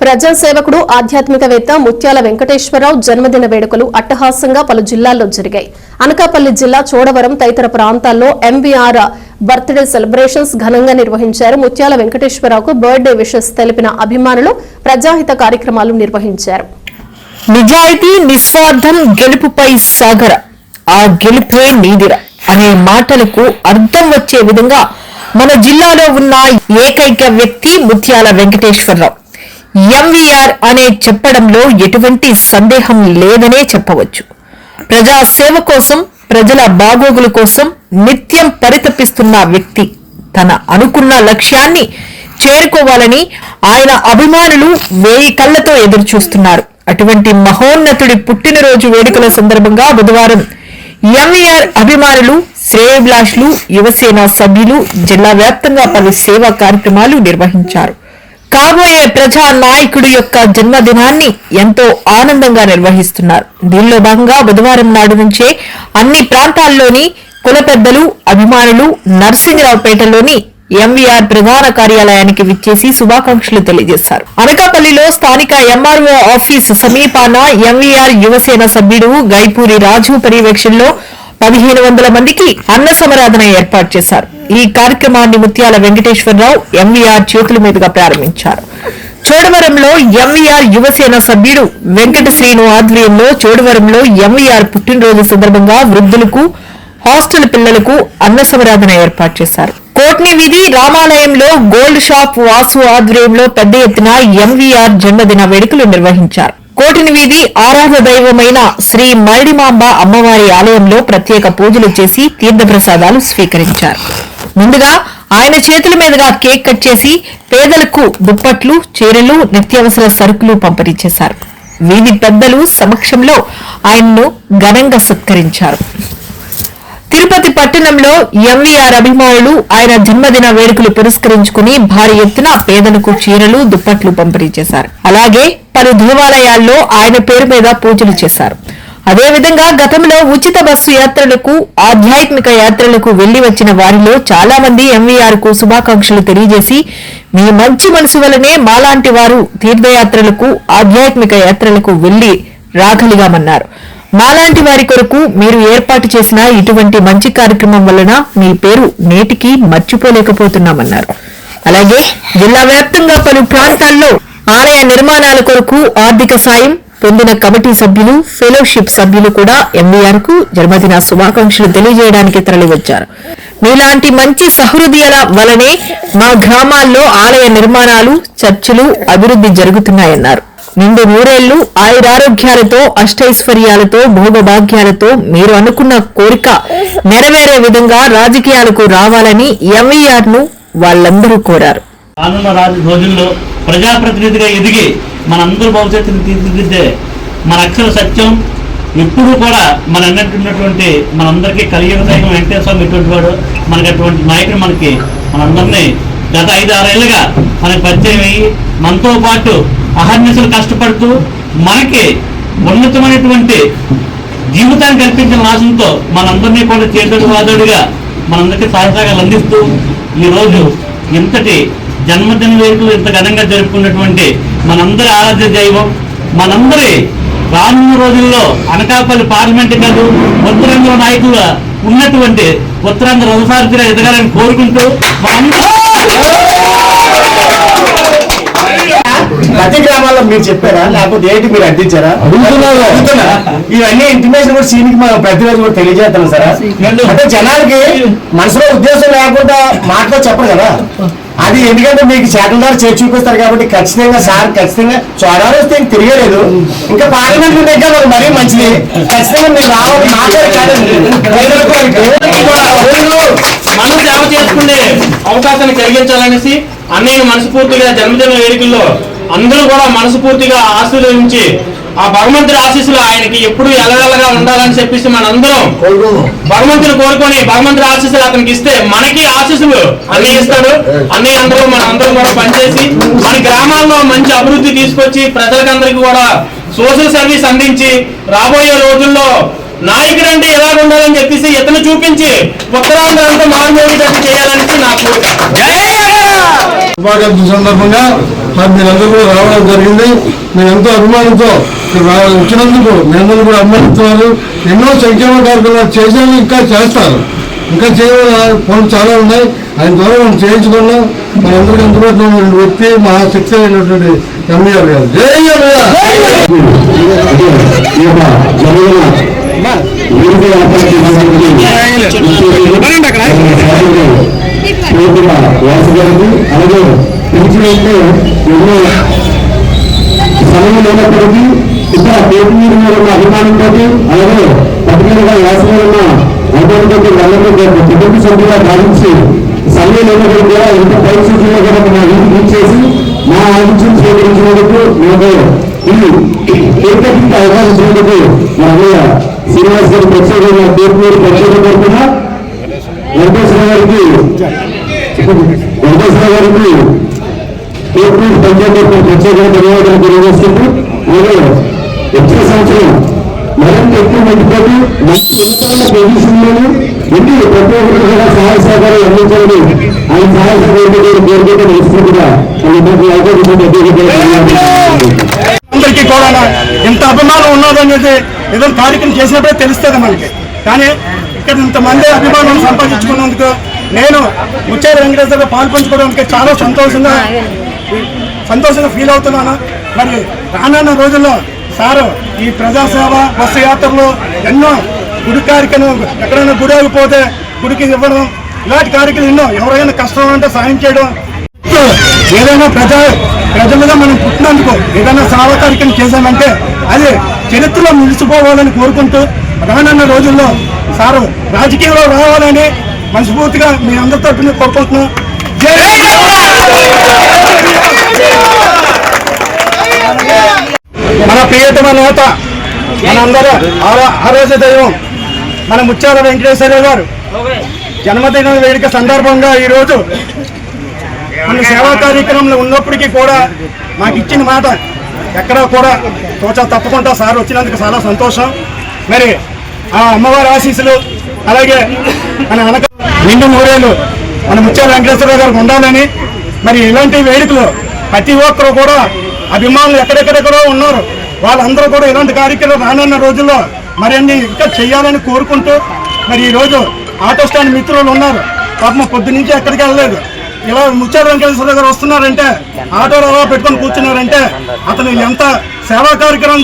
ప్రజాసేవకుడు ఆధ్యాత్మికవేత్త ముత్యాల వెంకటేశ్వరరావు జన్మదిన వేడుకలు అట్టహాసంగా పలు జిల్లాల్లో జరిగాయి. అనకాపల్లి జిల్లా చోడవరం తదితర ప్రాంతాల్లో ఎంవీఆర్ బర్త్డే సెలబ్రేషన్స్ ఘనంగా నిర్వహించారు. ముత్యాల వెంకటేశ్వరరావుకు బర్త్డే విషెస్ తెలిపిన అభిమానులు ప్రజాహిత కార్యక్రమాలు నిర్వహించారు. నిజాయితీ నిస్వార్థం గెలుపుపై సాగర, ఆ గెలుపే నీదిర అనే మాటలకు అర్థం వచ్చే విధంగా మన జిల్లాలో ఉన్న ఏకైక వ్యక్తి ముత్యాల వెంకటేశ్వరరావు. ఎంవీఆర్ అనే చెప్పడంలో ఎటువంటి సందేహం లేదనే చెప్పవచ్చు. ప్రజా సేవ కోసం, ప్రజల బాగోగుల కోసం నిత్యం పరితపిస్తున్న వ్యక్తి. తన అనుకున్న లక్ష్యాన్ని చేరుకోవాలని ఆయన అభిమానులు 1000 కళ్లతో ఎదురు చూస్తున్నారు. అటువంటి మహోన్నతుడి పుట్టినరోజు వేడుకల సందర్భంగా బుధవారం ఎంవీఆర్ అభిమానులు, శ్రేయోభిలాషులు, యువసేన సభ్యులు జిల్లా వ్యాప్తంగా పలు సేవా కార్యక్రమాలు నిర్వహించారు. కాబోయే ప్రజా నాయకుడు యొక్క జన్మదినాన్ని ఎంతో ఆనందంగా నిర్వహిస్తున్నారు. దీనిలో భాగంగా బుధవారం నాడు నుంచే అన్ని ప్రాంతాల్లోని కుల పెద్దలు, అభిమానులు నర్సింగరావుపేటలోని ఎంవీఆర్ ప్రధాన కార్యాలయానికి విచ్చేసి శుభాకాంక్షలు తెలియజేశారు. అనకాపల్లిలో స్థానిక ఎంఆర్ఓ ఆఫీస్ సమీపాన ఎంవీఆర్ యువసేన సభ్యుడు గైపూరి రాజు పర్యవేక్షణలో 1500 మందికి అన్న సమరాధన ఏర్పాటు చేశారు. ఈ కార్యక్రమాన్ని ముత్యాల వెంకటేశ్వరరావు ఎంవీఆర్ చేతుల మీదుగా ప్రారంభించారు. చోడవరంలో ఎంవీఆర్ యువసేన సభ్యుడు వెంకట శ్రీను ఆధ్వర్యంలో చోడవరంలో ఎంవీఆర్ పుట్టినరోజు సందర్భంగా వృద్ధులకు, హాస్టల్ పిల్లలకు అన్న సమరాధన ఏర్పాటు చేశారు. కోట్ని వీధి రామాలయంలో గోల్డ్ షాప్ వాసు ఆధ్వర్యంలో పెద్ద ఎత్తున ఎంవీఆర్ జన్మదిన వేడుకలు నిర్వహించారు. కోటిని వీధి ఆరాధ దైవమైన శ్రీ మరిడిమాంబ అమ్మవారి ఆలయంలో ప్రత్యేక పూజలు చేసి తీర్థప్రసాదాలు స్వీకరించారు. ముందుగా ఆయన చేతుల మీదుగా కేక్ కట్ చేసి పేదలకు దుప్పట్లు, చీరలు, నిత్యావసర సరుకులు పంపిణీ చేశారు. వీధి పెద్దలు సమక్షంలో ఆయన్ను ఘనంగా సత్కరించారు. తిరుపతి పట్టణంలో ఎంవీఆర్ అభిమానులు ఆయన జన్మదిన వేడుకలు పురస్కరించుకుని భారీ ఎత్తున పేదలకు చీరలు, దుప్పట్లు పంపిణీ చేశారు. అలాగే పలు దేవాలయాల్లో ఆయన పేరు మీద పూజలు చేశారు. అదేవిధంగా గతంలో ఉచిత బస్సు యాత్రలకు, ఆధ్యాత్మిక యాత్రలకు వెళ్లి వచ్చిన వారిలో చాలా మంది ఎంవీఆర్ కు శుభాకాంక్షలు తెలియజేసి, మీ మంచి మనసు వలనే మాలాంటి వారు తీర్థయాత్రలకు, ఆధ్యాత్మిక యాత్రలకు వెళ్లి రాగలిగామన్నారు. మాలాంటి వారి కొరకు మీరు ఏర్పాటు చేసిన ఇటువంటి మంచి కార్యక్రమం వలన మీ పేరు నేటికి మర్చిపోలేకపోతున్నామన్నారు. అలాగే జిల్లా వ్యాప్తంగా పలు ప్రాంతాల్లో ఆలయ నిర్మాణాల కొరకు ఆర్థిక సాయం పొందిన కమిటీ సభ్యులు, ఫెలోషిప్ సభ్యులు కూడా ఎంవీఆర్ కు జన్మదిన శుభాకాంక్షలు తెలియజేయడానికి తరలివచ్చారు. మీలాంటి మంచి సహృదయాల వలనే మా గ్రామాల్లో ఆలయ నిర్మాణాలు, చర్చిలు అభివృద్ధి జరుగుతున్నాయన్నారు. నిండు నూరేళ్లు ఆయురారోగ్యాలతో, అష్టైశ్వర్యాలతో, భోగభాగ్యాలతో మీరు అనుకున్న కోరిక నెరవేరే విధంగా రాజకీయాలకు రావాలని ఎంవీఆర్ ను వాళ్ళందరూ కోరారు. రానున్న రోజుల్లో ప్రజాప్రతినిధిగా ఎదిగి మనందరూ భవిష్యత్తును తీర్చిదిద్దే మన అక్షర సత్యం ఎప్పుడు కూడా మన అన్నట్టున్నటువంటి మనందరికీ కలియుగ దైవం వెంకటేశ్వర స్వామి ఎటువంటి వాడు, మనకి అటువంటి నాయకుడు మనందరినీ గత 5-6 ఏళ్ళుగా మనకు పరిచయం అయ్యి మనతో పాటు అహర్నిశలు కష్టపడుతూ మనకి ఉన్నతమైనటువంటి జీవితాన్ని కల్పించిన ఆశంతో మనందరినీ కూడా చేతుడుగా మనందరికీ సహకారాలు అందిస్తూ ఈరోజు ఇంతటి జన్మదిన వేడుకలు ఇంత ఘనంగా జరుపుకున్నటువంటి మనందరి ఆరాధ్య దైవం, మనందరి రానున్న రోజుల్లో అనకాపల్లి పార్లమెంట్ కాదు ఉత్తరాంధ్ర నాయకులుగా ఉన్నటువంటి ఉత్తరాంధ్ర రథసారథిగా ఎదగాలని కోరుకుంటూ ప్రతి గ్రామాల్లో మీరు చెప్పారా లేకపోతే ఏంటి మీరు అందించారా? ఇవన్నీ ఇంటిమేషన్ కూడా సీనికి మనం ప్రతిరోజు కూడా తెలియజేస్తాం సార్. అంటే జనాలకి మనసులో ఉద్దేశం లేకుండా మాటలో చెప్పరు కదా, అది ఎందుకంటే మీకు చేతల ద్వారా చేసి చూపిస్తారు కాబట్టి ఖచ్చితంగా సార్ ఖచ్చితంగా చూడాలి వస్తే తిరగలేదు. ఇంకా పార్లమెంట్ దగ్గర మనకు మరీ మంచిది. ఖచ్చితంగా మీరు రావాలి, మాట్లాడి మనం సేవ చేసుకునే అవకాశాన్ని కలిగించాలనేసి అన్నయ్య మనస్ఫూర్తిగా జన్మదిన వేడుకల్లో అందరూ కూడా మనస్ఫూర్తిగా ఆశీర్వదించి ఆ భగవంతుడి ఆశీస్సులు ఆయనకి ఎప్పుడు ఎలగలగా ఉండాలని చెప్పేసి మనందరం భగవంతుని కోరుకొని భగవంతుడి ఆశీస్సులు అతనికి ఇస్తే మనకి ఆశీస్సులు అన్నయ్య ఇస్తాడు. అన్నయ్య అందరూ మన అందరం కూడా పనిచేసి మన గ్రామాల్లో మంచి అభివృద్ధి తీసుకొచ్చి ప్రజలకందరికీ కూడా సోషల్ సర్వీస్ అందించి రాబోయే రోజుల్లో నాయకుడు అంటే ఎలా ఉండాలని చెప్పేసి ఇతను చూపించి ఉత్తరాంధ్ర అంతా మారుమోగేటట్టు చేయాలని నా కోరిక. సందర్భంగా మరి మీరందరూ కూడా రావడం జరిగింది. మేము ఎంతో అభిమానంతో వచ్చినందుకు మీరందరూ కూడా అభిమానిస్తున్నారు. ఎన్నో సంక్షేమ కార్యక్రమాలు చేశాను, ఇంకా చేస్తారు. ఇంకా చేయవలసిన పనులు చాలా ఉన్నాయి. ఆయన ద్వారా మనం చేయించుకున్నాం. మనందరికీ అందుబాటులో ఉన్న వ్యక్తి మహాశక్తి అయినటువంటి ఎంవీఆర్ గారు. జై ఎంవీఆర్. అలాగే పెంచినట్టే ఎన్నో సమయం లేనప్పటికీ ఇక్కడ పేరు మీద ఉన్న అభిమానంతో అలాగే పత్రికలుగా వ్యాసంగా ఉన్న అనుభవంతో వాళ్ళతో కుటుంబ సభ్యులుగా భావించి సమయం లేనప్పుడు కూడా ఎంత పరిస్థితుల్లో కూడా మా ఇంటికి ఇచ్చేసి మా ఆలోచన స్వీకరించినందుకు మేము ఈ ఏకైక అవకాశం ఇచ్చినందుకు మా శ్రీనివాస్ గారి ప్రత్యేకంగా పేరు ప్రత్యేక కోరుతున్నా. వెంకటేశ్వర గారికి పేరు పంచాయతీ ప్రత్యేకంగా ధన్యవాదాలు తెలియజేస్తుంది. అలాగే వచ్చే సంవత్సరం మరింత ఎక్కువ మందితోటి మంచి ఎంతైన పొజిషన్లోనూ ఎన్ని ప్రతి ఒక్కరు కూడా సహాయ సహకారాలు అందించాలని ఆయన సహాయ సహకారం కోరికగా నిలుస్తుందిగా అందరికీ కూడా ఎంత అభిమానం ఉన్నదనేది ఏదైనా కార్యక్రమం చేసినప్పుడే తెలుస్తుంది మనకి. కానీ ఇక్కడ ఇంతమంది అభిమానం సంపాదించుకున్నందుకు నేను ముచ్చారి వెంకటేశ్వర పాల్పంచుకోవడానికి చాలా సంతోషంగా ఫీల్ అవుతున్నాను. మరి రానున్న రోజుల్లో సారు ఈ ప్రజాసేవ బస్సు యాత్రలు ఎన్నో గుడి కార్యక్రమం, ఎక్కడైనా గుడి ఆగిపోతే గుడికి ఇవ్వడం, ఇలాంటి కార్యక్రమం ఎన్నో, ఎవరైనా కష్టం అంటే సాయం చేయడం, ఏదైనా ప్రజలుగా మనం పుట్టినందుకు ఏదైనా సేవా కార్యక్రమం చేశామంటే అది చరిత్రలో నిలిచిపోవాలని కోరుకుంటూ రానున్న రోజుల్లో సారు రాజకీయంలో రావాలని మనస్ఫూర్తిగా మీ అందరి తరఫున కోరుకుంటున్నాం. మన ప్రియతమ నేత, మనందరూ ఆరోగ్య దైవం మన ముత్యాల వెంకటేశ్వర గారు జన్మదిన వేడుక సందర్భంగా ఈరోజు మన సేవా కార్యక్రమంలో ఉన్నప్పటికీ కూడా మాకు ఇచ్చిన మాట ఎక్కడా కూడా తప్పకుండా సార్ వచ్చినందుకు చాలా సంతోషం. మరి ఆ అమ్మవారి ఆశీస్సులు అలాగే మన నిండు మూరేళ్ళు మన ముత్యాల వెంకటేశ్వర గారికి ఉండాలని, మరి ఇలాంటి వేడుకలు ప్రతి ఒక్కరు కూడా అభిమానులు ఎక్కడెక్కడెక్కడో ఉన్నారు, వాళ్ళందరూ కూడా ఇలాంటి కార్యక్రమాలు రానున్న రోజుల్లో మరిన్ని ఇంకా చేయాలని కోరుకుంటూ, మరి ఈరోజు ఆటో స్టాండ్ మిత్రులు ఉన్నారు, పాపం పొద్దు నుంచి ఎక్కడికి వెళ్ళలేదు, ఇలా ముత్యాల వెంకటేశ్వర గారు వస్తున్నారంటే ఆటోలో పెట్టుకొని కూర్చున్నారంటే అతను ఎంత సేవా కార్యక్రమం